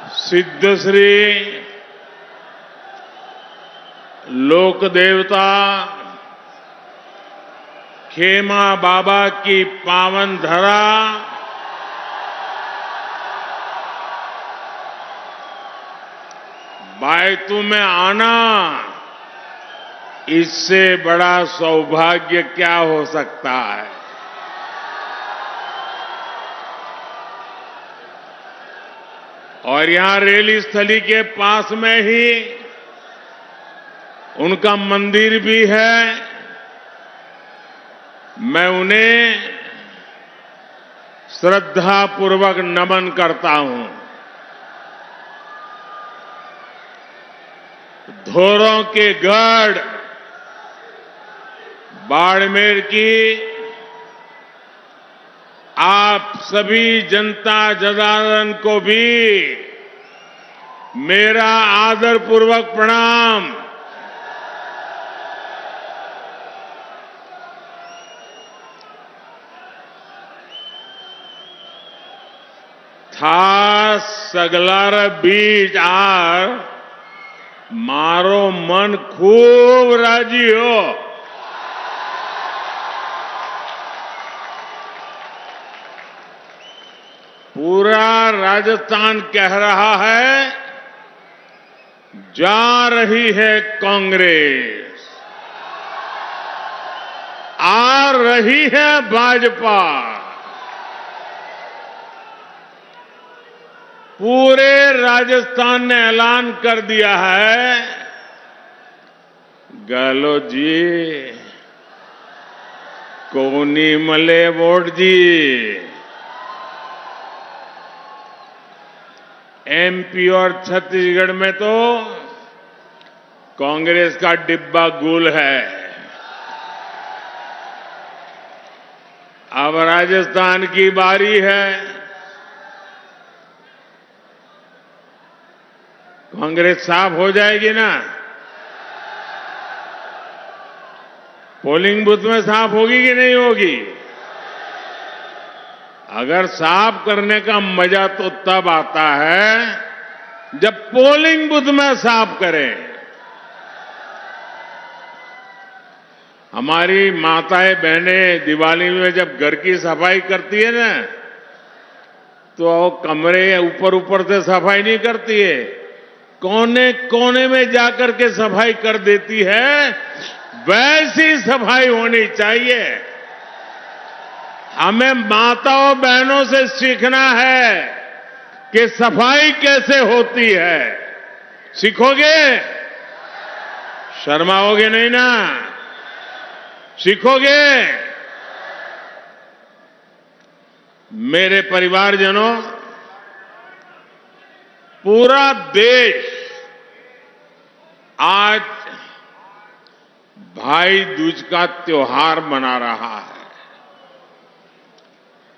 सिद्धश्री लोक देवता खेमा बाबा की पावन धरा बायतू में आना, इससे बड़ा सौभाग्य क्या हो सकता है। और यहां रेली स्थली के पास में ही उनका मंदिर भी है। मैं उन्हें श्रद्धापूर्वक नमन करता हूं। धोरों के गढ़ बाड़मेर की आप सभी जनता जनार्दन को भी मेरा आदरपूर्वक प्रणाम। था सगलार बीज आर मारो मन खूब राजी हो। पूरा राजस्थान कह रहा है, जा रही है कांग्रेस, आ रही है भाजपा। पूरे राजस्थान ने ऐलान कर दिया है, गहलोत जी कोनी मले वोट जी। एमपी और छत्तीसगढ़ में तो कांग्रेस का डिब्बा गुल है। अब राजस्थान की बारी है। कांग्रेस साफ हो जाएगी ना? पोलिंग बूथ में साफ होगी कि नहीं होगी? अगर साफ करने का मजा तो तब आता है जब पोलिंग बूथ में साफ करें। हमारी माताएं बहनें दिवाली में जब घर की सफाई करती है ना, तो कमरे ऊपर ऊपर से सफाई नहीं करती है, कोने कोने में जाकर के सफाई कर देती है। वैसी सफाई होनी चाहिए। हमें माताओं बहनों से सीखना है कि सफाई कैसे होती है। सीखोगे? शर्माओगे नहीं ना? सीखोगे? मेरे परिवारजनों, पूरा देश आज भाई दूज का त्योहार मना रहा है।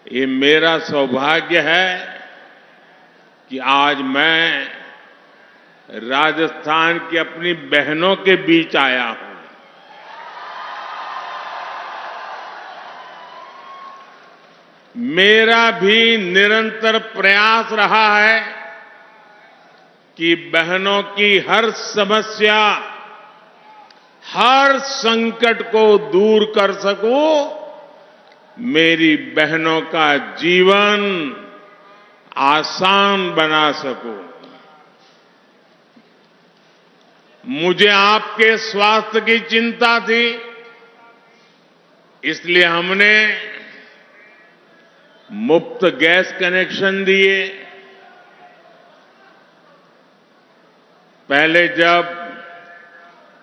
ये मेरा सौभाग्य है कि आज मैं राजस्थान की अपनी बहनों के बीच आया हूं। मेरा भी निरंतर प्रयास रहा है कि बहनों की हर समस्या, हर संकट को दूर कर सकूं, मेरी बहनों का जीवन आसान बना सकूं। मुझे आपके स्वास्थ्य की चिंता थी, इसलिए हमने मुफ्त गैस कनेक्शन दिए। पहले जब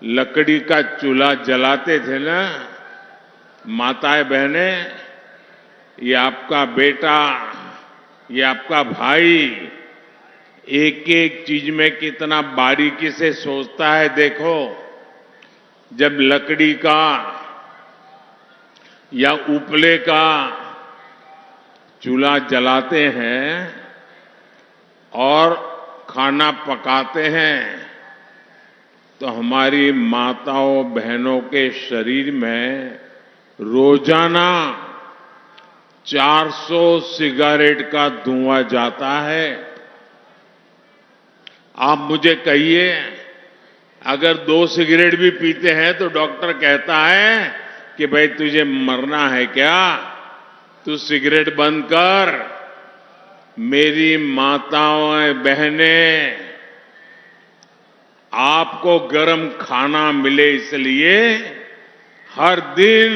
लकड़ी का चूल्हा जलाते थे ना, माताएं बहनें, ये आपका बेटा, ये आपका भाई एक एक चीज में कितना बारीकी से सोचता है। देखो, जब लकड़ी का या उपले का चूल्हा जलाते हैं और खाना पकाते हैं, तो हमारी माताओं बहनों के शरीर में रोजाना 400 सिगारेट का धुआं जाता है। आप मुझे कहिए, अगर 2 सिगरेट भी पीते हैं तो डॉक्टर कहता है कि भाई तुझे मरना है क्या, तू सिगरेट बंद कर। मेरी माताओं बहनें, आपको गरम खाना मिले इसलिए हर दिन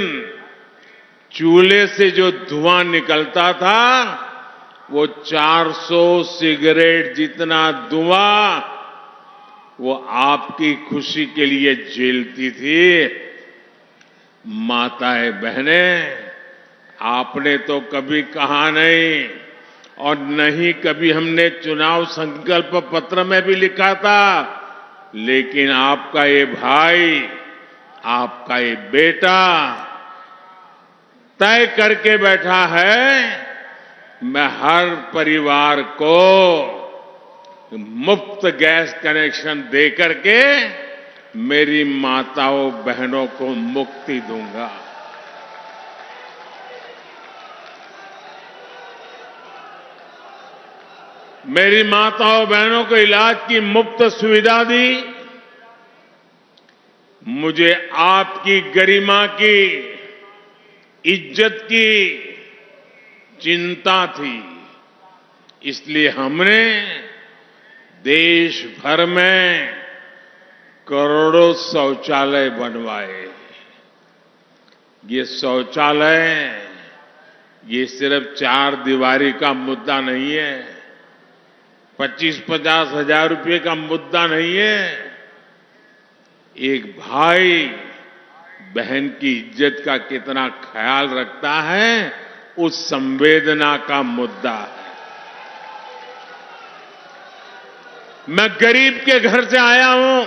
चूल्हे से जो धुआं निकलता था वो 400 सिगरेट जितना धुआं वो आपकी खुशी के लिए झेलती थी। माताएं बहनें, आपने तो कभी कहा नहीं और नहीं कभी हमने चुनाव संकल्प पत्र में भी लिखा था, लेकिन आपका ये भाई, आपका ये बेटा तय करके बैठा है, मैं हर परिवार को मुफ्त गैस कनेक्शन दे करके मेरी माताओं बहनों को मुक्ति दूंगा। मेरी माताओं बहनों को इलाज की मुफ्त सुविधा दी। मुझे आपकी गरिमा की, इज्जत की चिंता थी, इसलिए हमने देश भर में करोड़ों शौचालय बनवाए। ये शौचालय ये सिर्फ 4 दीवारी का मुद्दा नहीं है, 25-50 हजार रुपए का मुद्दा नहीं है। एक भाई बहन की इज्जत का कितना ख्याल रखता है, उस संवेदना का मुद्दा है। मैं गरीब के घर से आया हूं,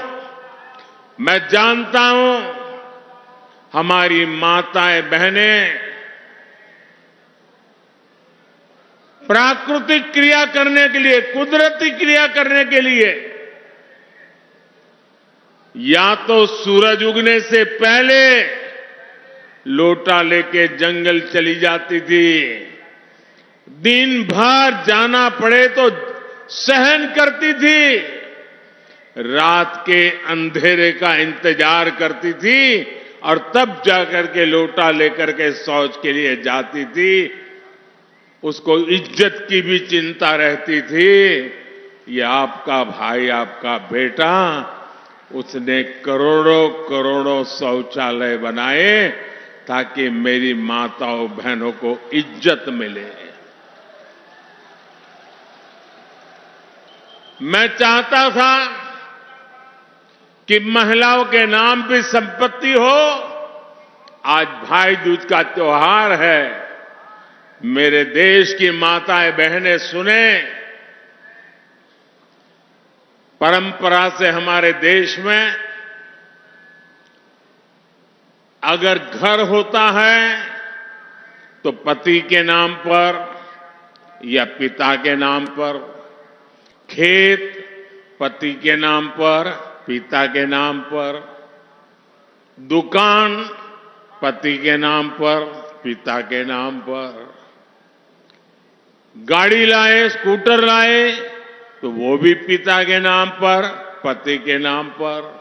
मैं जानता हूं हमारी माताएं बहनें प्राकृतिक क्रिया करने के लिए, कुदरती क्रिया करने के लिए या तो सूरज उगने से पहले लोटा लेके जंगल चली जाती थी, दिन भर जाना पड़े तो सहन करती थी, रात के अंधेरे का इंतजार करती थी और तब जाकर के लोटा लेकर के शौच के लिए जाती थी। उसको इज्जत की भी चिंता रहती थी। ये आपका भाई, आपका बेटा, उसने करोड़ों करोड़ों शौचालय बनाए ताकि मेरी माताओं बहनों को इज्जत मिले। मैं चाहता था कि महिलाओं के नाम भी संपत्ति हो। आज भाई दूज का त्योहार है, मेरे देश की माताएं बहनें सुने, परंपरा से हमारे देश में अगर घर होता है तो पति के नाम पर या पिता के नाम पर, खेत पति के नाम पर, पिता के नाम पर, दुकान पति के नाम पर, पिता के नाम पर, गाड़ी लाए, स्कूटर लाए तो वो भी पिता के नाम पर, पति के नाम पर।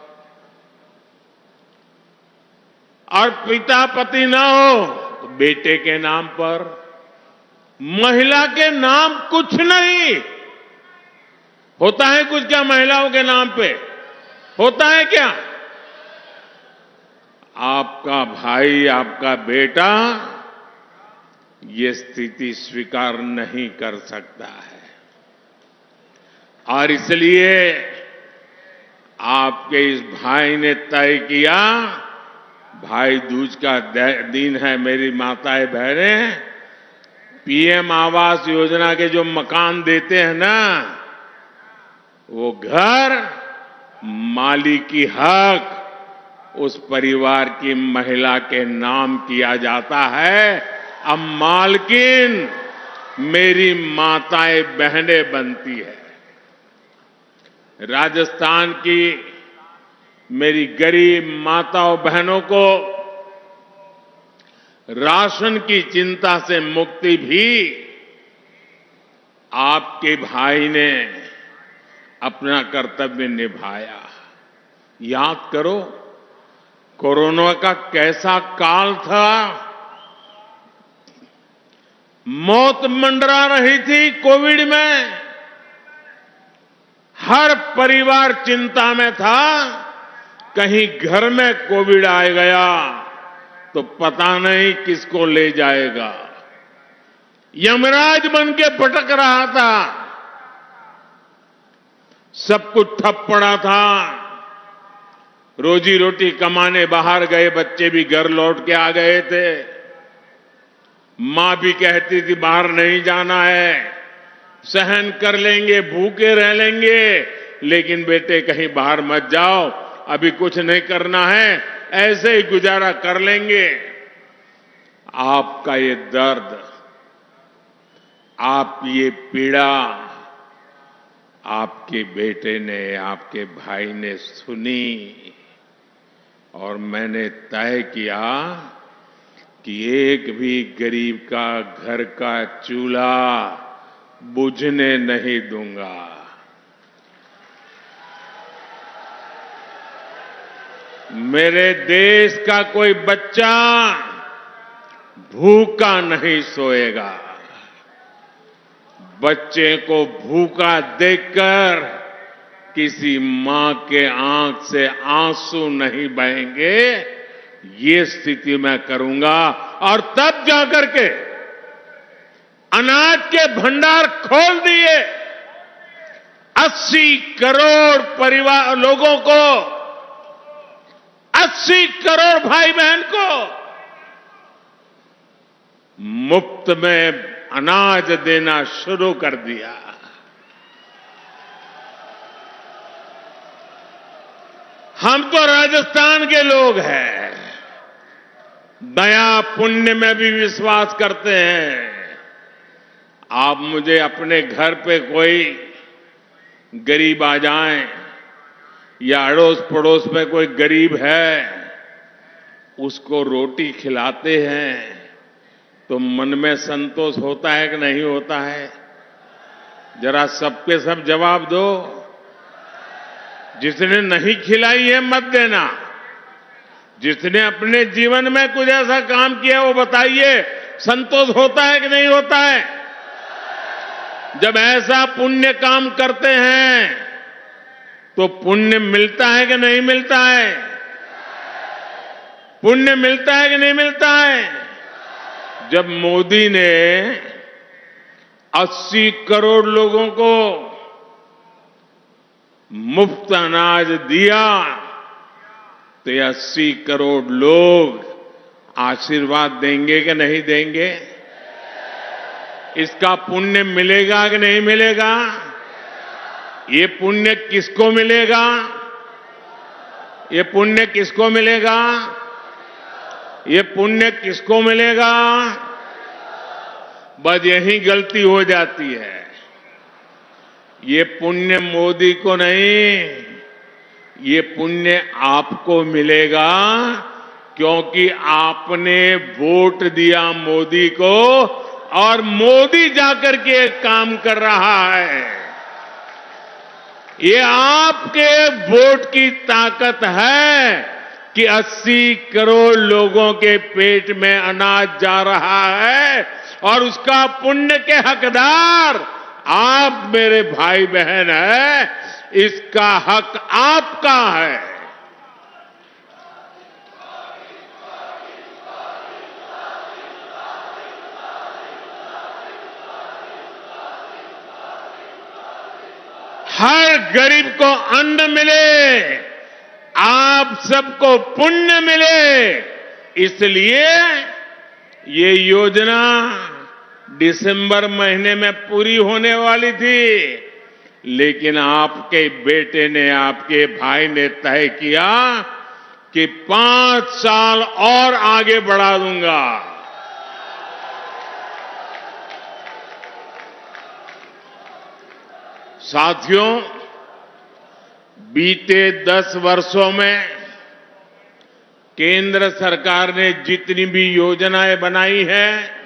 और पिता पति ना हो तो बेटे के नाम पर। महिला के नाम कुछ नहीं होता है। कुछ क्या महिलाओं के नाम पे होता है क्या? आपका भाई, आपका बेटा ये स्थिति स्वीकार नहीं कर सकता है और इसलिए आपके इस भाई ने तय किया, भाई दूज का दिन है, मेरी माताएं बहनें, पीएम आवास योजना के जो मकान देते हैं ना, वो घर मालिकी हक उस परिवार की महिला के नाम किया जाता है। अब मालकिन मेरी माताएं बहनें बनती है। राजस्थान की मेरी गरीब माताओं बहनों को राशन की चिंता से मुक्ति भी आपके भाई ने अपना कर्तव्य निभाया। याद करो, कोरोना का कैसा काल था। मौत मंडरा रही थी कोविड में। हर परिवार चिंता में था, कहीं घर में कोविड आ गया तो पता नहीं किसको ले जाएगा। यमराज बन के भटक रहा था। सब कुछ ठप पड़ा था। रोजी रोटी कमाने बाहर गए बच्चे भी घर लौट के आ गए थे। मां भी कहती थी बाहर नहीं जाना है, सहन कर लेंगे, भूखे रह लेंगे, लेकिन बेटे कहीं बाहर मत जाओ, अभी कुछ नहीं करना है, ऐसे ही गुजारा कर लेंगे। आपका ये दर्द, आपकी ये पीड़ा आपके बेटे ने, आपके भाई ने सुनी और मैंने तय किया कि एक भी गरीब का घर का चूल्हा बुझने नहीं दूंगा। मेरे देश का कोई बच्चा भूखा नहीं सोएगा। बच्चे को भूखा देखकर किसी मां के आंख से आंसू नहीं बहेंगे। ये स्थिति मैं करूंगा और तब जाकर के अनाज के भंडार खोल दिए। 80 करोड़ परिवार लोगों को, 80 करोड़ भाई बहन को मुफ्त में अनाज देना शुरू कर दिया। हम तो राजस्थान के लोग हैं, दया पुण्य में भी विश्वास करते हैं। आप मुझे अपने घर पे कोई गरीब आ जाए या अड़ोस पड़ोस में कोई गरीब है, उसको रोटी खिलाते हैं तो मन में संतोष होता है कि नहीं होता है? जरा सबके सब जवाब दो। जिसने नहीं खिलाई है मत देना। जिसने अपने जीवन में कुछ ऐसा काम किया वो बताइए, संतोष होता है कि नहीं होता है? जब ऐसा पुण्य काम करते हैं तो पुण्य मिलता है कि नहीं मिलता है? पुण्य मिलता है कि नहीं मिलता है? जब मोदी ने 80 करोड़ लोगों को मुफ्त अनाज दिया तो 80 करोड़ लोग आशीर्वाद देंगे कि नहीं देंगे? इसका पुण्य मिलेगा कि नहीं मिलेगा? ये पुण्य किसको मिलेगा? ये पुण्य किसको मिलेगा? ये पुण्य किसको मिलेगा? बस यही गलती हो जाती है। ये पुण्य मोदी को नहीं, ये पुण्य आपको मिलेगा, क्योंकि आपने वोट दिया मोदी को और मोदी जाकर के काम कर रहा है। ये आपके वोट की ताकत है कि 80 करोड़ लोगों के पेट में अनाज जा रहा है और उसका पुण्य के हकदार आप मेरे भाई बहन हैं। इसका हक आपका है। हर गरीब को अन्न मिले, आप सबको पुण्य मिले, इसलिए ये योजना दिसंबर महीने में पूरी होने वाली थी, लेकिन आपके बेटे ने, आपके भाई ने तय किया कि 5 साल और आगे बढ़ा दूंगा। साथियों, बीते 10 वर्षों में केंद्र सरकार ने जितनी भी योजनाएं बनाई हैं,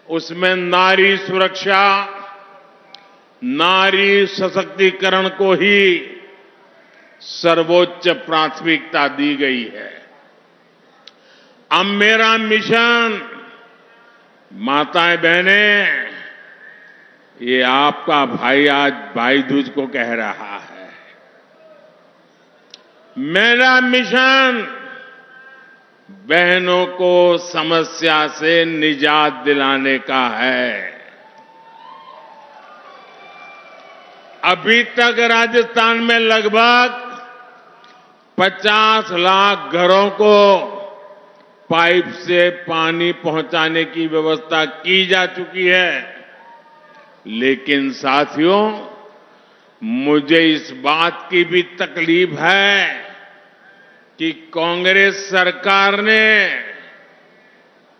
उसमें नारी सुरक्षा, नारी सशक्तिकरण को ही सर्वोच्च प्राथमिकता दी गई है। अब मेरा मिशन माताएं बहनें, ये आपका भाई आज भाई दूज को कह रहा है। मेरा मिशन बहनों को समस्या से निजात दिलाने का है। अभी तक राजस्थान में लगभग 50 लाख घरों को पाइप से पानी पहुंचाने की व्यवस्था की जा चुकी है। लेकिन साथियों, मुझे इस बात की भी तकलीफ है कि कांग्रेस सरकार ने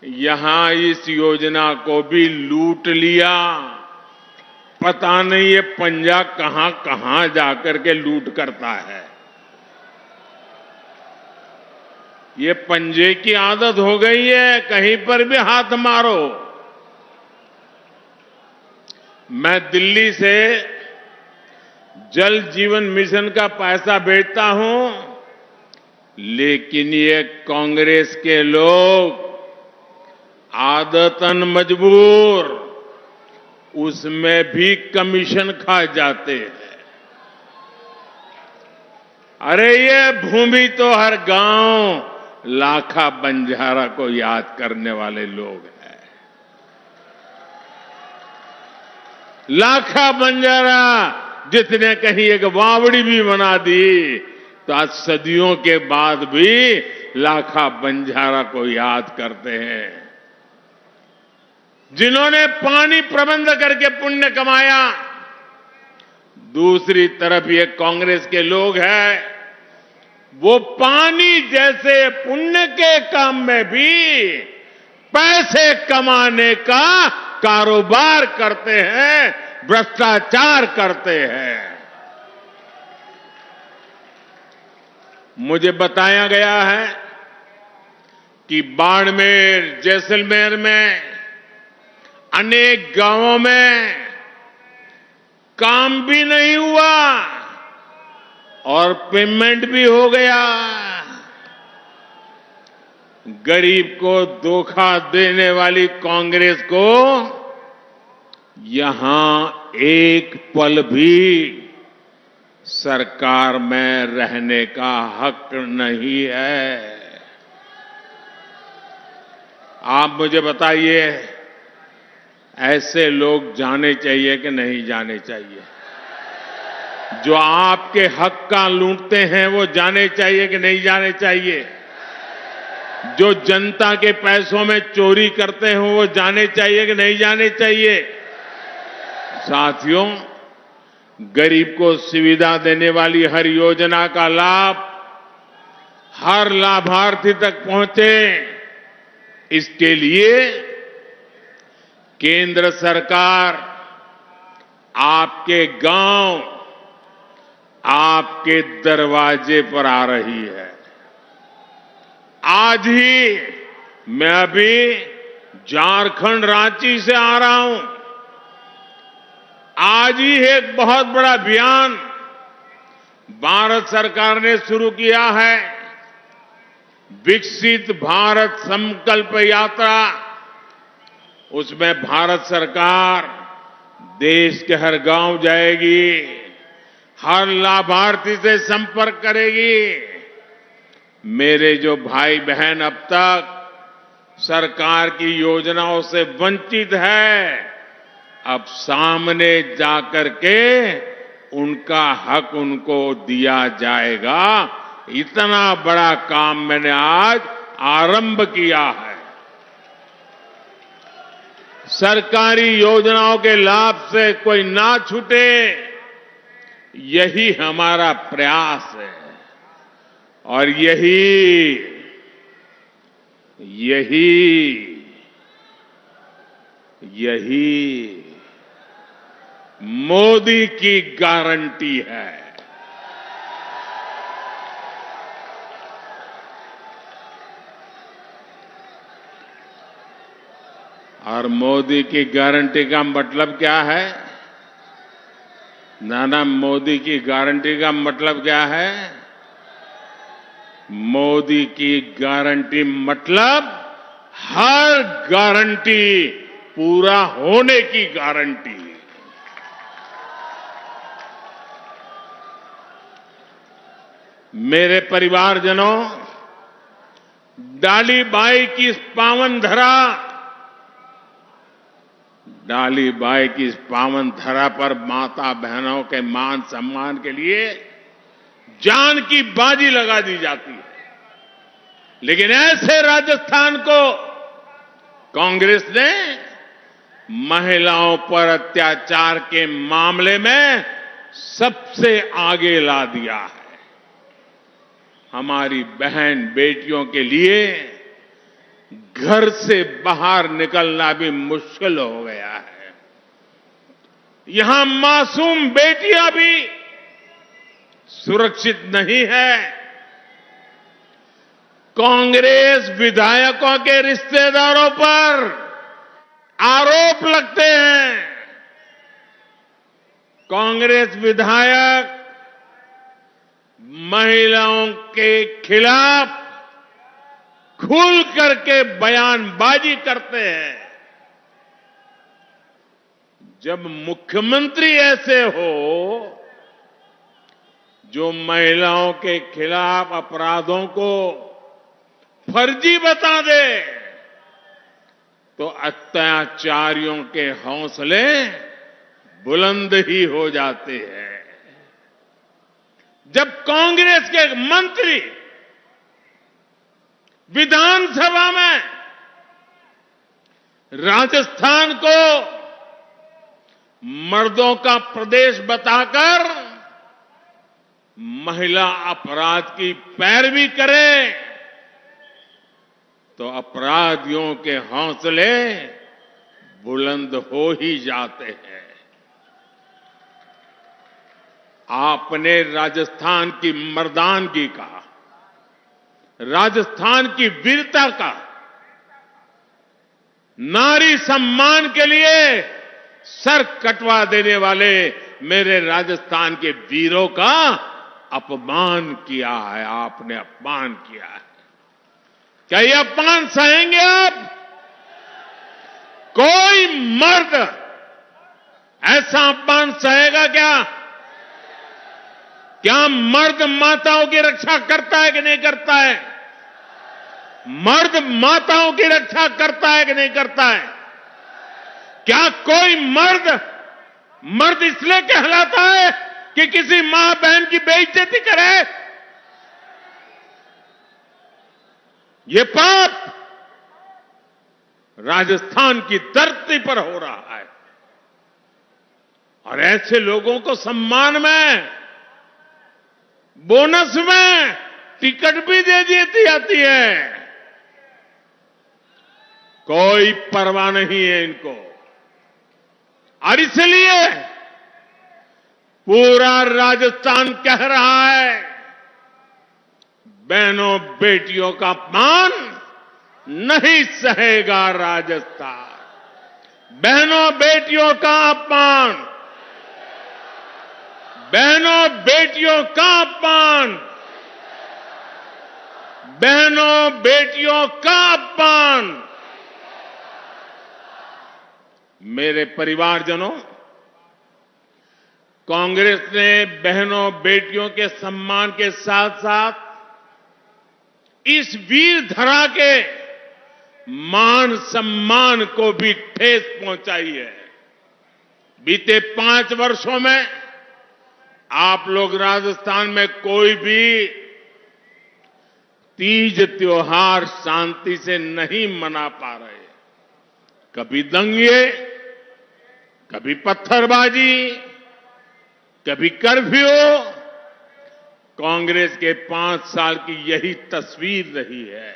यहां इस योजना को भी लूट लिया। पता नहीं ये पंजा कहां कहां जाकर के लूट करता है। ये पंजे की आदत हो गई है, कहीं पर भी हाथ मारो। मैं दिल्ली से जल जीवन मिशन का पैसा भेजता हूं, लेकिन ये कांग्रेस के लोग आदतन मजबूर उसमें भी कमीशन खा जाते हैं। अरे ये भूमि तो हर गांव लाखा बंजारा को याद करने वाले लोग हैं। लाखा बंजारा जितने कहीं एक वावड़ी भी बना दी, तो आज सदियों के बाद भी लाखा बंजारा को याद करते हैं। जिन्होंने पानी प्रबंध करके पुण्य कमाया, दूसरी तरफ ये कांग्रेस के लोग हैं, वो पानी जैसे पुण्य के काम में भी पैसे कमाने का कारोबार करते हैं, भ्रष्टाचार करते हैं। मुझे बताया गया है कि बाड़मेर, जैसलमेर में अनेक गांवों में काम भी नहीं हुआ और पेमेंट भी हो गया। गरीब को धोखा देने वाली कांग्रेस को यहां एक पल भी सरकार में रहने का हक नहीं है। आप मुझे बताइए, ऐसे लोग जाने चाहिए कि नहीं जाने चाहिए? जो आपके हक का लूटते हैं वो जाने चाहिए कि नहीं जाने चाहिए? जो जनता के पैसों में चोरी करते हैं वो जाने चाहिए कि नहीं जाने चाहिए? साथियों, गरीब को सुविधा देने वाली हर योजना का लाभ हर लाभार्थी तक पहुंचे, इसके लिए केंद्र सरकार आपके गांव, आपके दरवाजे पर आ रही है। आज ही मैं अभी झारखंड रांची से आ रहा हूं। आज ही एक बहुत बड़ा अभियान भारत सरकार ने शुरू किया है, विकसित भारत संकल्प यात्रा। उसमें भारत सरकार देश के हर गांव जाएगी, हर लाभार्थी से संपर्क करेगी। मेरे जो भाई बहन अब तक सरकार की योजनाओं से वंचित है, अब सामने जाकर के उनका हक उनको दिया जाएगा। इतना बड़ा काम मैंने आज आरंभ किया है। सरकारी योजनाओं के लाभ से कोई ना छूटे, यही हमारा प्रयास है। और यही मोदी की गारंटी है। और मोदी की गारंटी का मतलब क्या है? नाना मोदी की गारंटी का मतलब क्या है? मोदी की गारंटी मतलब हर गारंटी पूरा होने की गारंटी। मेरे परिवारजनों, डाली बाई की इस पावन धरा, डाली बाई की इस पावन धरा पर माता बहनों के मान सम्मान के लिए जान की बाजी लगा दी जाती है। लेकिन ऐसे राजस्थान को कांग्रेस ने महिलाओं पर अत्याचार के मामले में सबसे आगे ला दिया है। हमारी बहन बेटियों के लिए घर से बाहर निकलना भी मुश्किल हो गया है। यहां मासूम बेटियां भी सुरक्षित नहीं है। कांग्रेस विधायकों के रिश्तेदारों पर आरोप लगते हैं। कांग्रेस विधायक महिलाओं के खिलाफ खुल करके बयानबाजी करते हैं। जब मुख्यमंत्री ऐसे हो जो महिलाओं के खिलाफ अपराधों को फर्जी बता दे, तो अत्याचारियों के हौसले बुलंद ही हो जाते हैं। जब कांग्रेस के मंत्री विधानसभा में राजस्थान को मर्दों का प्रदेश बताकर महिला अपराध की पैरवी करे, तो अपराधियों के हौसले बुलंद हो ही जाते हैं। आपने राजस्थान की मर्दानगी का, राजस्थान की वीरता का, नारी सम्मान के लिए सर कटवा देने वाले मेरे राजस्थान के वीरों का अपमान किया है। आपने अपमान किया है। क्या ये अपमान सहेंगे आप? कोई मर्द ऐसा अपमान सहेगा क्या? क्या मर्द माताओं की रक्षा करता है कि नहीं करता है? मर्द माताओं की रक्षा करता है कि नहीं करता है? क्या कोई मर्द इसलिए कहलाता है कि किसी मां बहन की बेइज्जती करे? ये पाप राजस्थान की धरती पर हो रहा है। और ऐसे लोगों को सम्मान में, बोनस में टिकट भी दे दी जाती है। कोई परवाह नहीं है इनको। और इसलिए पूरा राजस्थान कह रहा है, बहनों बेटियों का अपमान नहीं सहेगा राजस्थान। बहनों बेटियों का अपमान, बहनों बेटियों का अपमान, बहनों बेटियों का अपमान। मेरे परिवारजनों, कांग्रेस ने बहनों बेटियों के सम्मान के साथ साथ इस वीर धरा के मान सम्मान को भी ठेस पहुंचाई है। बीते 5 वर्षों में आप लोग राजस्थान में कोई भी तीज त्योहार शांति से नहीं मना पा रहे। कभी दंगे, कभी पत्थरबाजी, कभी कर्फ्यू। कांग्रेस के 5 साल की यही तस्वीर रही है।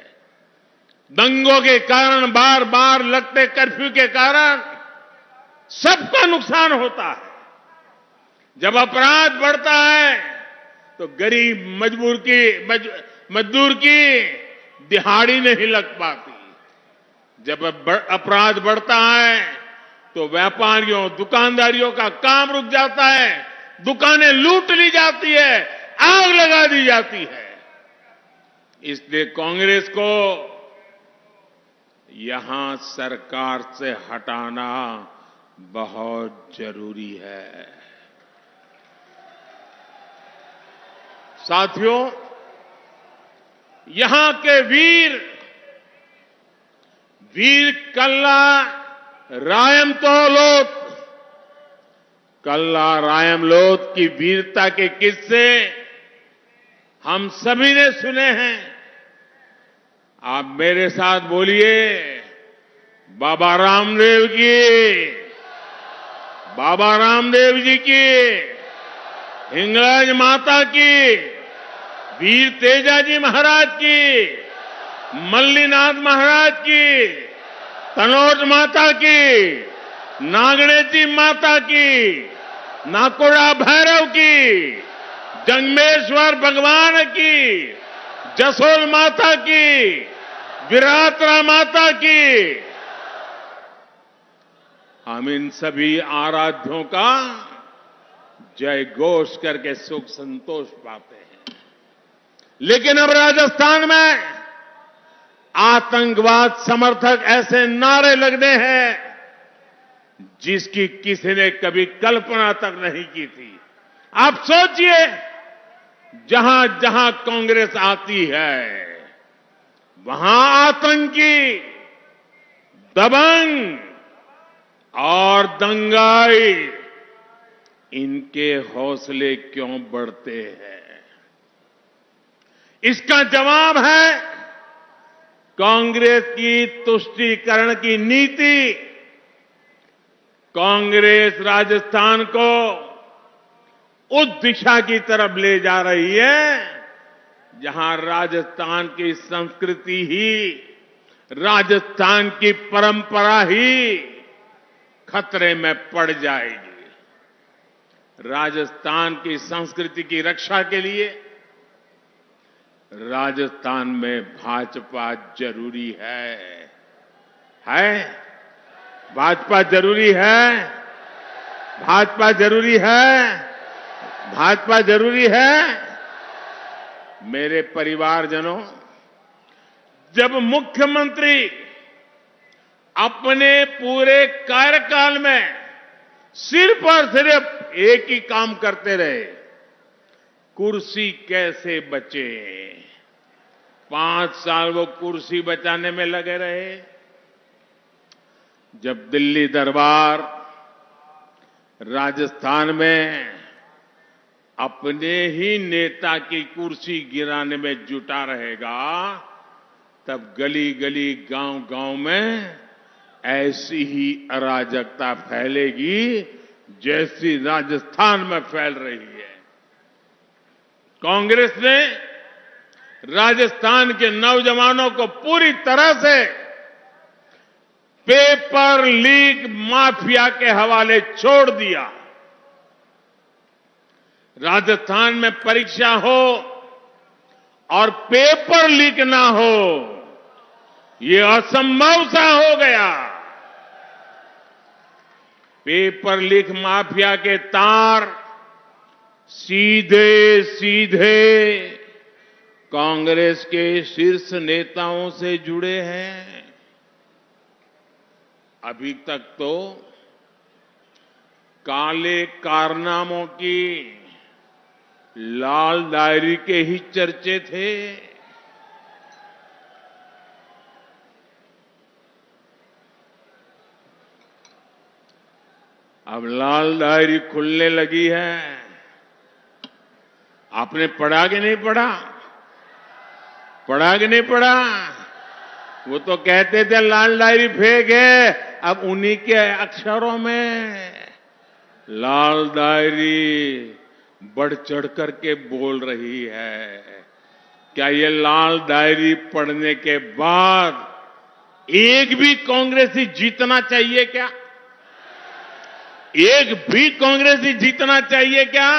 दंगों के कारण, बार बार लगते कर्फ्यू के कारण सबका नुकसान होता है। जब अपराध बढ़ता है तो गरीब मजदूर की दिहाड़ी नहीं लग पाती। जब अपराध बढ़ता है तो व्यापारियों, दुकानदारियों का काम रुक जाता है, दुकानें लूट ली जाती है, आग लगा दी जाती है। इसलिए कांग्रेस को यहां सरकार से हटाना बहुत जरूरी है। साथियों, यहां के वीर कल्ला रायमलोत की वीरता के किस्से हम सभी ने सुने हैं। आप मेरे साथ बोलिए, बाबा रामदेव जी की, हिंगलाज माता की, वीर तेजाजी महाराज की, मल्लीनाथ महाराज की, तनोज माता की, नागणेती माता की, नाकोड़ा भैरव की, जंगमेश्वर भगवान की, जसोल माता की, विराटरा माता की। हम इन सभी आराध्यों का जय घोष करके सुख संतोष पाते हैं। लेकिन अब राजस्थान में आतंकवाद समर्थक ऐसे नारे लगने हैं जिसकी किसी ने कभी कल्पना तक नहीं की थी। आप सोचिए, जहां जहां कांग्रेस आती है वहां आतंकी, दबंग और दंगाई, इनके हौसले क्यों बढ़ते हैं? इसका जवाब है कांग्रेस की तुष्टीकरण की नीति। कांग्रेस राजस्थान को उस दिशा की तरफ ले जा रही है जहां राजस्थान की संस्कृति ही, राजस्थान की परंपरा ही खतरे में पड़ जाएगी। राजस्थान की संस्कृति की रक्षा के लिए राजस्थान में भाजपा जरूरी है। भाजपा जरूरी है। भाजपा जरूरी है। भाजपा जरूरी है। मेरे परिवारजनों, जब मुख्यमंत्री अपने पूरे कार्यकाल में सिर्फ और सिर्फ एक ही काम करते रहे, कुर्सी कैसे बचे। 5 साल वो कुर्सी बचाने में लगे रहे। जब दिल्ली दरबार राजस्थान में अपने ही नेता की कुर्सी गिराने में जुटा रहेगा, तब गली गली, गांव गांव में ऐसी ही अराजकता फैलेगी जैसी राजस्थान में फैल रही है। कांग्रेस ने राजस्थान के नौजवानों को पूरी तरह से पेपर लीक माफिया के हवाले छोड़ दिया। राजस्थान में परीक्षा हो और पेपर लीक ना हो, ये असंभव सा हो गया। पेपर लीक माफिया के तार सीधे सीधे कांग्रेस के शीर्ष नेताओं से जुड़े हैं। अभी तक तो काले कारनामों की लाल डायरी के ही चर्चे थे। अब लाल डायरी खुलने लगी है। आपने पढ़ा कि नहीं पढ़ा? पढ़ा कि नहीं पढ़ा? वो तो कहते थे लाल डायरी फेक है, अब उन्हीं के अक्षरों में लाल डायरी बढ़ चढ़ करके बोल रही है। क्या ये लाल डायरी पढ़ने के बाद एक भी कांग्रेसी जीतना चाहिए क्या? एक भी कांग्रेसी जीतना चाहिए क्या?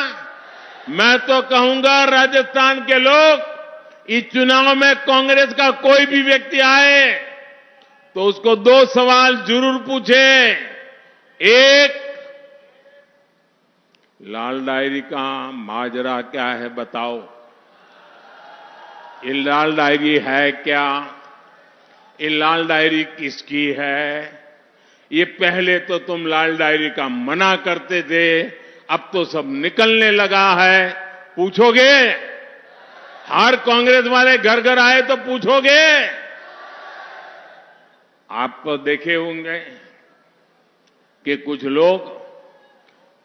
मैं तो कहूंगा राजस्थान के लोग, इस चुनाव में कांग्रेस का कोई भी व्यक्ति आए तो उसको 2 सवाल जरूर पूछे। एक, लाल डायरी का माजरा क्या है बताओ। ये लाल डायरी है क्या? ये लाल डायरी किसकी है? ये पहले तो तुम लाल डायरी का मना करते थे, अब तो सब निकलने लगा है। पूछोगे? हर कांग्रेस वाले घर घर आए तो पूछोगे? आप तो देखे होंगे कि कुछ लोग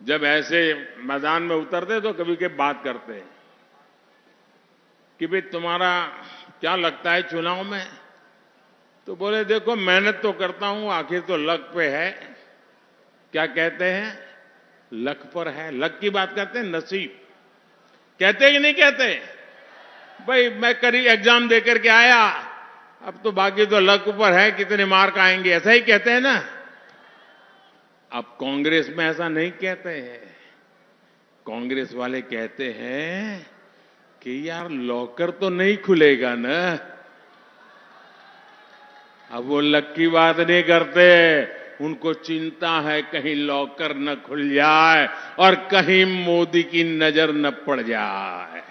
जब ऐसे मैदान में उतरते तो कभी के बात करते हैं कि भाई तुम्हारा क्या लगता है चुनाव में? तो बोले देखो मेहनत तो करता हूं, आखिर तो लक पे है। क्या कहते हैं? लक पर है। लक की बात करते हैं, नसीब कहते हैं कि नहीं कहते? भाई मैं करीब एग्जाम देकर के आया, अब तो बाकी तो लक पर है, कितने मार्क आएंगे, ऐसा ही कहते हैं ना। अब कांग्रेस में ऐसा नहीं कहते हैं। कांग्रेस वाले कहते हैं कि यार लॉकर तो नहीं खुलेगा ना। अब वो लक की बात नहीं करते, उनको चिंता है कहीं लॉकर न खुल जाए और कहीं मोदी की नजर न पड़ जाए।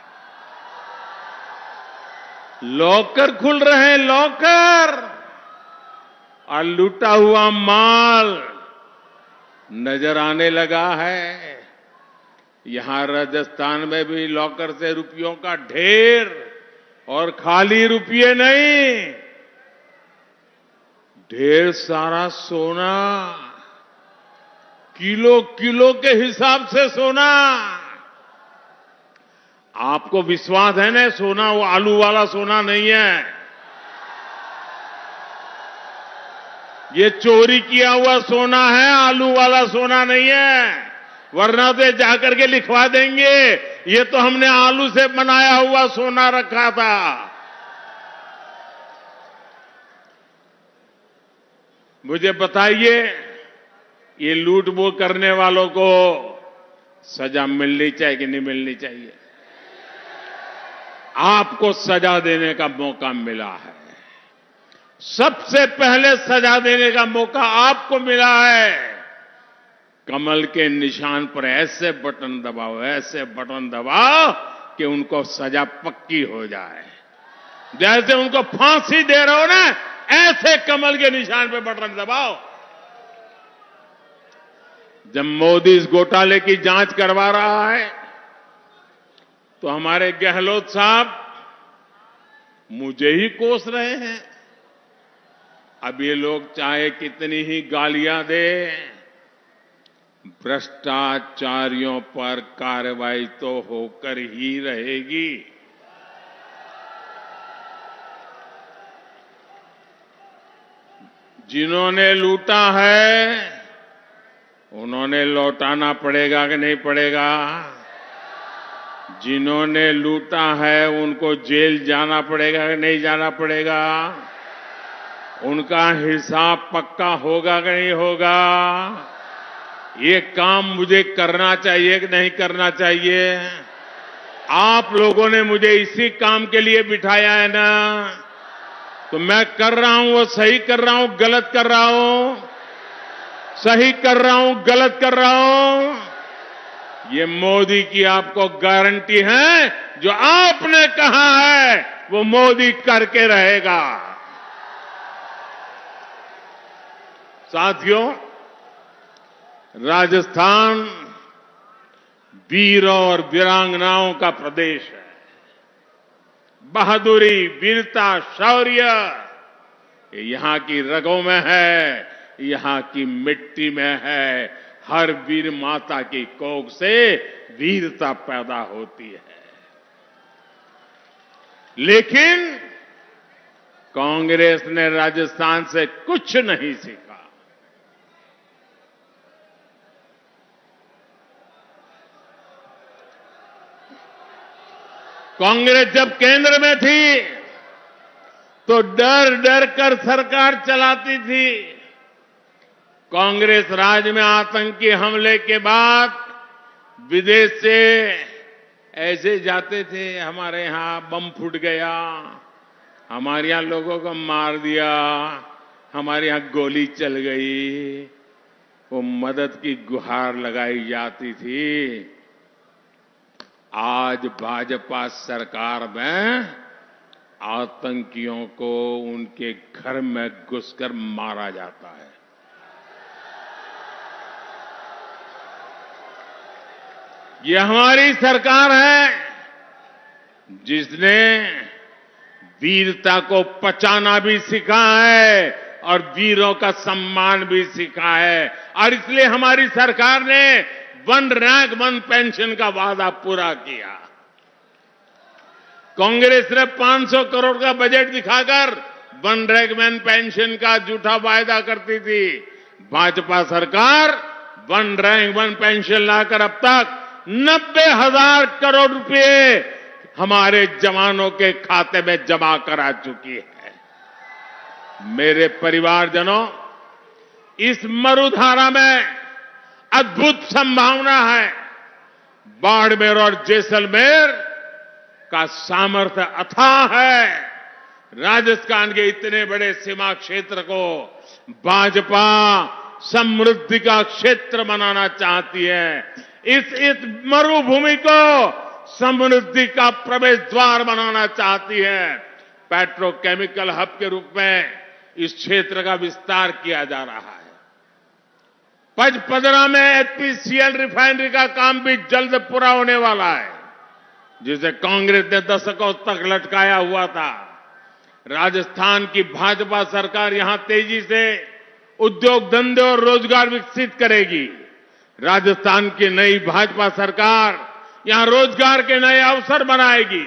लॉकर खुल रहे हैं, लॉकर, और लूटा हुआ माल नजर आने लगा है। यहां राजस्थान में भी लॉकर से रुपयों का ढेर, और खाली रुपये नहीं, ढेर सारा सोना, किलो किलो के हिसाब से सोना। आपको विश्वास है ना? सोना वो आलू वाला सोना नहीं है, ये चोरी किया हुआ सोना है, आलू वाला सोना नहीं है। वरना तो जाकर के लिखवा देंगे ये तो हमने आलू से बनाया हुआ सोना रखा था। मुझे बताइए, ये लूट वो करने वालों को सजा मिलनी चाहिए कि नहीं मिलनी चाहिए? आपको सजा देने का मौका मिला है। सबसे पहले सजा देने का मौका आपको मिला है। कमल के निशान पर ऐसे बटन दबाओ, ऐसे बटन दबाओ कि उनको सजा पक्की हो जाए। जैसे उनको फांसी दे रहे हो ना, ऐसे कमल के निशान पर बटन दबाओ। जब मोदी इस घोटाले की जांच करवा रहा है तो हमारे गहलोत साहब मुझे ही कोस रहे हैं। अब ये लोग चाहे कितनी ही गालियां दे, भ्रष्टाचारियों पर कार्रवाई तो होकर ही रहेगी। जिन्होंने लूटा है उन्होंने लौटाना पड़ेगा कि नहीं पड़ेगा? जिन्होंने लूटा है उनको जेल जाना पड़ेगा कि नहीं जाना पड़ेगा? उनका हिसाब पक्का होगा कि नहीं होगा? ये काम मुझे करना चाहिए कि नहीं करना चाहिए? आप लोगों ने मुझे इसी काम के लिए बिठाया है ना, तो मैं कर रहा हूं, वो सही कर रहा हूं, गलत कर रहा हूं? सही कर रहा हूं, गलत कर रहा हूं? ये मोदी की आपको गारंटी है, जो आपने कहा है वो मोदी करके रहेगा। साथियों, राजस्थान वीरों और वीरांगनाओं का प्रदेश है। बहादुरी, वीरता, शौर्य ये यहां की रगों में है, यहां की मिट्टी में है। हर वीर माता की कोख से वीरता पैदा होती है। लेकिन कांग्रेस ने राजस्थान से कुछ नहीं सीखा। कांग्रेस जब केंद्र में थी तो डर डर कर सरकार चलाती थी। कांग्रेस राज में आतंकी हमले के बाद विदेश से ऐसे जाते थे, हमारे यहां बम फूट गया, हमारे यहां लोगों को मार दिया, हमारे यहां गोली चल गई, वो मदद की गुहार लगाई जाती थी। आज भाजपा सरकार में आतंकियों को उनके घर में घुसकर मारा जाता है। ये हमारी सरकार है जिसने वीरता को पचाना भी सीखा है और वीरों का सम्मान भी सीखा है। और इसलिए हमारी सरकार ने वन रैंक वन पेंशन का वादा पूरा किया। कांग्रेस ने 500 करोड़ का बजट दिखाकर वन रैंक वन पेंशन का झूठा वायदा करती थी। भाजपा सरकार वन रैंक वन पेंशन लाकर अब तक 90,000 करोड़ रुपए हमारे जवानों के खाते में जमा करा चुकी है। मेरे परिवारजनों, इस मरुधारा में अद्भुत संभावना है। बाड़मेर और जैसलमेर का सामर्थ्य अथाह है। राजस्थान के इतने बड़े सीमा क्षेत्र को भाजपा समृद्धि का क्षेत्र बनाना चाहती है। इस मरुभूमि को समृद्धि का प्रवेश द्वार बनाना चाहती है। पेट्रोकेमिकल हब के रूप में इस क्षेत्र का विस्तार किया जा रहा है। पचपदरा में एचपीसीएल रिफाइनरी का काम भी जल्द पूरा होने वाला है, जिसे कांग्रेस ने दशकों तक लटकाया हुआ था। राजस्थान की भाजपा सरकार यहां तेजी से उद्योग धंधे और रोजगार विकसित करेगी। राजस्थान की नई भाजपा सरकार यहां रोजगार के नए अवसर बनाएगी,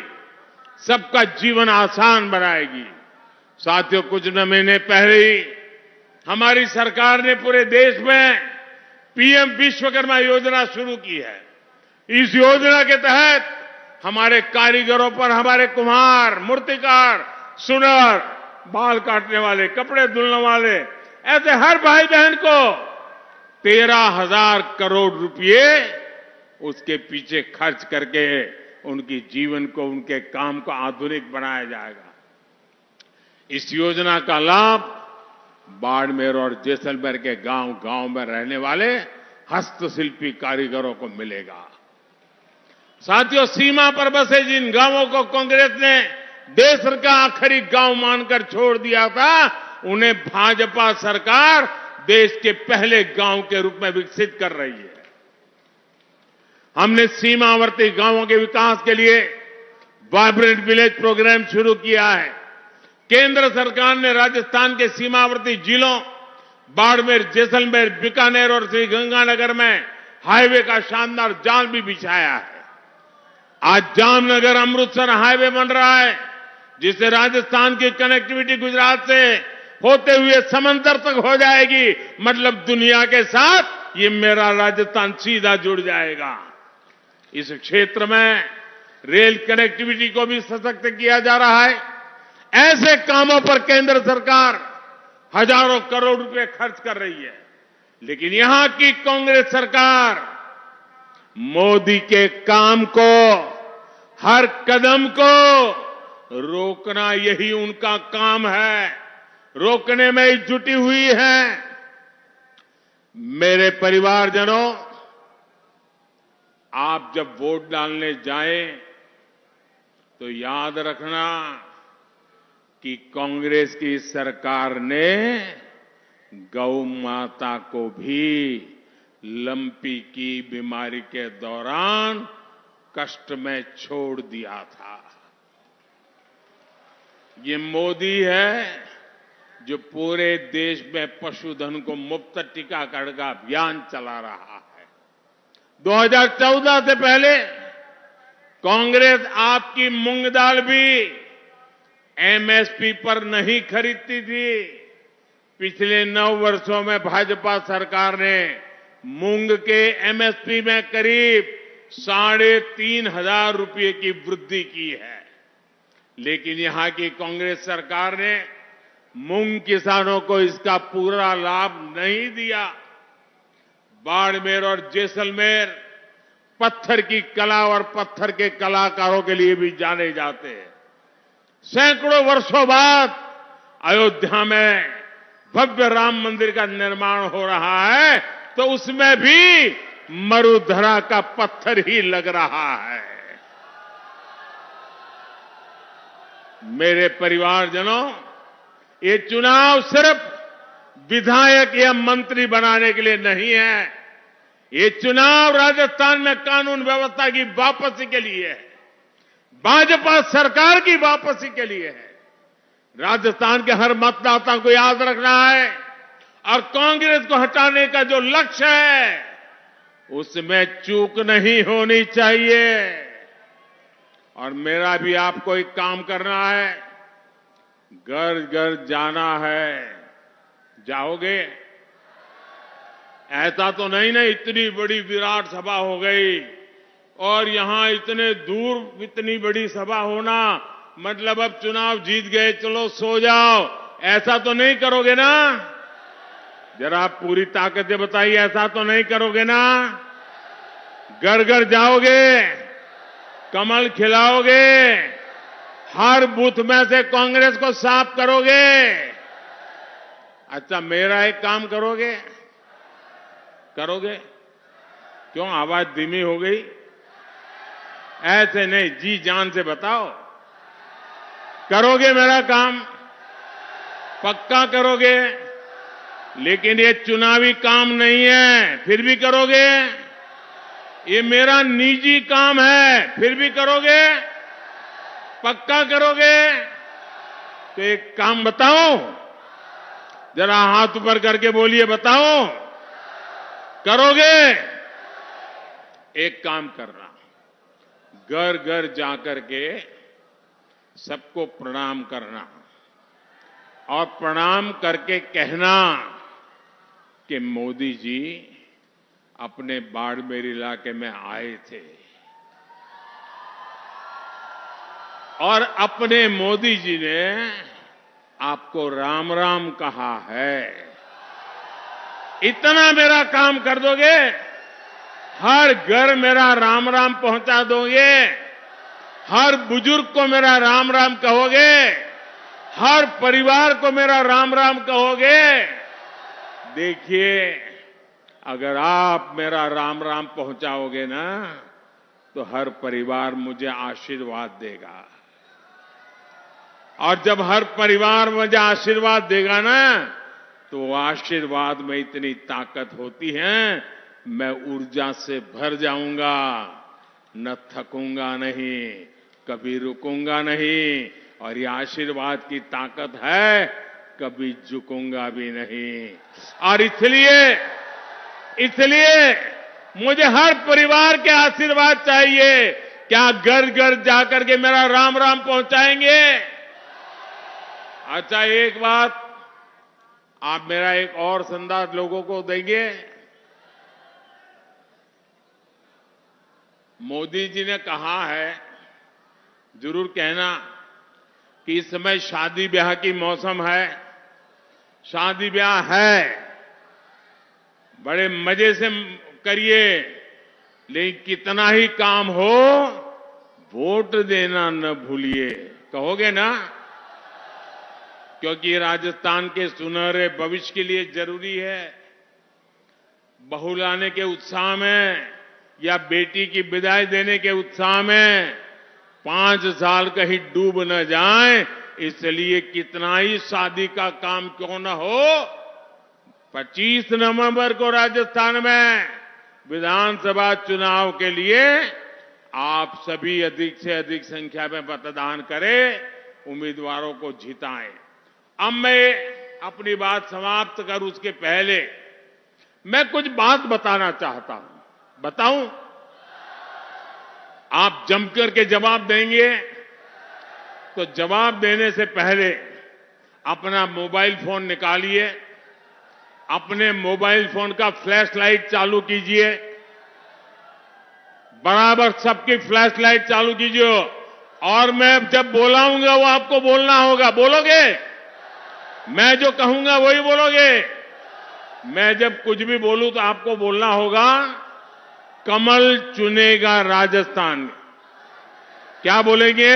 सबका जीवन आसान बनाएगी। साथियों, कुछ महीने पहले ही हमारी सरकार ने पूरे देश में पीएम विश्वकर्मा योजना शुरू की है। इस योजना के तहत हमारे कारीगरों पर, हमारे कुम्हार, मूर्तिकार, सुनार, बाल काटने वाले, कपड़े धुलने वाले, ऐसे हर भाई बहन को 13,000 करोड़ रुपए उसके पीछे खर्च करके उनकी जीवन को, उनके काम को आधुनिक बनाया जाएगा। इस योजना का लाभ बाड़मेर और जैसलमेर के गांव-गांव में रहने वाले हस्तशिल्पी कारीगरों को मिलेगा। साथियों, सीमा पर बसे जिन गांवों को कांग्रेस ने देश का आखिरी गांव मानकर छोड़ दिया था, उन्हें भाजपा सरकार देश के पहले गांव के रूप में विकसित कर रही है। हमने सीमावर्ती गांवों के विकास के लिए वाइब्रेंट विलेज प्रोग्राम शुरू किया है। केंद्र सरकार ने राजस्थान के सीमावर्ती जिलों बाड़मेर, जैसलमेर, बीकानेर और श्रीगंगानगर में हाईवे का शानदार जाल भी बिछाया है। आज जामनगर अमृतसर हाईवे बन रहा है, जिससे राजस्थान की कनेक्टिविटी गुजरात से होते हुए समंदर तक हो जाएगी। मतलब दुनिया के साथ ये मेरा राजस्थान सीधा जुड़ जाएगा। इस क्षेत्र में रेल कनेक्टिविटी को भी सशक्त किया जा रहा है। ऐसे कामों पर केंद्र सरकार हजारों करोड़ रुपए खर्च कर रही है, लेकिन यहां की कांग्रेस सरकार मोदी के काम को, हर कदम को रोकना, यही उनका काम है। रोकने में ही जुटी हुई है। मेरे परिवारजनों, आप जब वोट डालने जाएं तो याद रखना कि कांग्रेस की सरकार ने गौ माता को भी लंपी की बीमारी के दौरान कष्ट में छोड़ दिया था। ये मोदी है जो पूरे देश में पशुधन को मुफ्त टीकाकरण का अभियान चला रहा है। 2014 से पहले कांग्रेस आपकी मूंग दाल भी एमएसपी पर नहीं खरीदती थी। पिछले 9 वर्षों में भाजपा सरकार ने मूंग के एमएसपी में करीब 3,500 रुपए की वृद्धि की है। लेकिन यहां की कांग्रेस सरकार ने मूंग किसानों को इसका पूरा लाभ नहीं दिया। बाड़मेर और जैसलमेर पत्थर की कला और पत्थर के कलाकारों के लिए भी जाने जाते हैं। सैकड़ों वर्षों बाद अयोध्या में भव्य राम मंदिर का निर्माण हो रहा है, तो उसमें भी मरुधरा का पत्थर ही लग रहा है। मेरे परिवारजनों, ये चुनाव सिर्फ विधायक या मंत्री बनाने के लिए नहीं है। ये चुनाव राजस्थान में कानून व्यवस्था की वापसी के लिए है, भाजपा सरकार की वापसी के लिए है। राजस्थान के हर मतदाता को याद रखना है और कांग्रेस को हटाने का जो लक्ष्य है उसमें चूक नहीं होनी चाहिए। और मेरा भी आपको एक काम करना है, घर घर जाना है। जाओगे? ऐसा तो नहीं ना इतनी बड़ी विराट सभा हो गई और यहां इतने दूर इतनी बड़ी सभा होना मतलब अब चुनाव जीत गए चलो सो जाओ, ऐसा तो नहीं करोगे ना? जरा पूरी ताकत से बताइए, ऐसा तो नहीं करोगे ना? घर घर जाओगे, कमल खिलाओगे, हर बूथ में से कांग्रेस को साफ करोगे। अच्छा, मेरा एक काम करोगे? क्यों आवाज धीमी हो गई? ऐसे नहीं, जी जान से बताओ, करोगे मेरा काम? पक्का करोगे? लेकिन ये चुनावी काम नहीं है, फिर भी करोगे? ये मेरा निजी काम है, फिर भी करोगे? पक्का करोगे? तो एक काम बताओ, जरा हाथ ऊपर करके बोलिए, बताओ करोगे? एक काम करना, घर घर जाकर के सबको प्रणाम करना और प्रणाम करके कहना कि मोदी जी अपने बाड़मेर इलाके में आए थे और अपने मोदी जी ने आपको राम राम कहा है। इतना मेरा काम कर दोगे, हर घर मेरा राम राम पहुंचा दोगे, हर बुजुर्ग को मेरा राम राम कहोगे, हर परिवार को मेरा राम राम कहोगे। देखिए, अगर आप मेरा राम राम पहुंचाओगे ना तो हर परिवार मुझे आशीर्वाद देगा और जब हर परिवार मुझे आशीर्वाद देगा ना तो आशीर्वाद में इतनी ताकत होती है, मैं ऊर्जा से भर जाऊंगा, न थकूंगा नहीं, कभी रुकूंगा नहीं और ये आशीर्वाद की ताकत है, कभी झुकूंगा भी नहीं। और इसलिए मुझे हर परिवार के आशीर्वाद चाहिए। क्या घर घर जाकर के मेरा राम राम पहुंचाएंगे? अच्छा, एक बात आप मेरा एक और संदेश लोगों को देंगे। मोदी जी ने कहा है, जरूर कहना कि इस समय शादी ब्याह की मौसम है, शादी ब्याह है, बड़े मजे से करिए, लेकिन कितना ही काम हो वोट देना न भूलिए। कहोगे ना? क्योंकि राजस्थान के सुनहरे भविष्य के लिए जरूरी है। बहू लाने के उत्साह में या बेटी की विदाई देने के उत्साह में 5 साल कहीं डूब न जाए, इसलिए कितना ही शादी का काम क्यों न हो, 25 नवंबर को राजस्थान में विधानसभा चुनाव के लिए आप सभी अधिक से अधिक संख्या में मतदान करें, उम्मीदवारों को जिताएं। अब मैं अपनी बात समाप्त करूं उसके पहले मैं कुछ बात बताना चाहता हूं। बताऊं? आप जमकर के जवाब देंगे तो जवाब देने से पहले अपना मोबाइल फोन निकालिए, अपने मोबाइल फोन का फ्लैश लाइट चालू कीजिए, बराबर सबकी फ्लैश लाइट चालू कीजिए और मैं जब बोलाऊंगा वो आपको बोलना होगा। बोलोगे? मैं जो कहूंगा वही बोलोगे। मैं जब कुछ भी बोलूं तो आपको बोलना होगा, कमल चुनेगा राजस्थान। क्या बोलेंगे?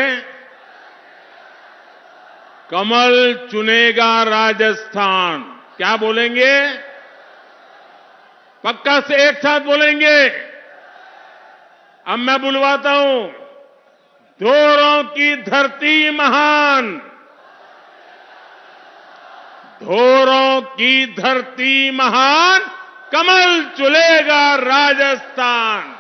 कमल चुनेगा राजस्थान। क्या बोलेंगे? पक्का से एक साथ बोलेंगे। अब मैं बुलवाता हूं, 2 राउंड की धरती महान, धोरों की धरती महान, कमल चुलेगा राजस्थान।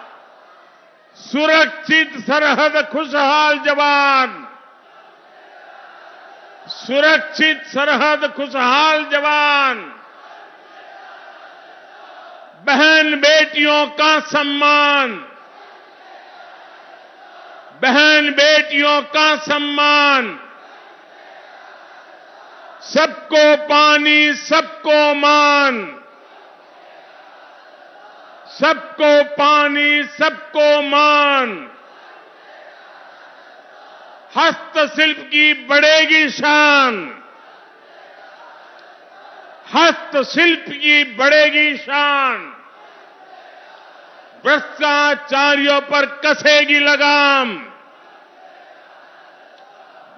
सुरक्षित सरहद खुशहाल जवान, सुरक्षित सरहद खुशहाल जवान, बहन बेटियों का सम्मान, बहन बेटियों का सम्मान, सबको पानी सबको मान, सबको पानी सबको मान। हस्तशिल्प की बढ़ेगी शान, हस्तशिल्प की बढ़ेगी शान। भ्रष्टाचारियों पर कसेगी लगाम,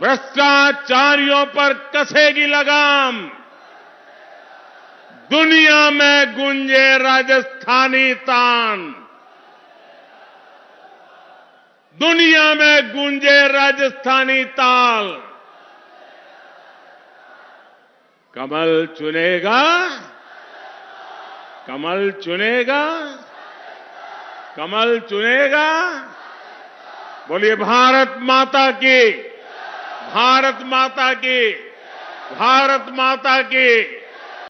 भ्रष्टाचारियों पर कसेगी लगाम। दुनिया में गूंजे राजस्थानी तान, दुनिया में गूंजे राजस्थानी ताल। कमल चुनेगा, कमल चुनेगा, कमल चुनेगा। बोलिए भारत माता की, भारत माता की, भारत माता की।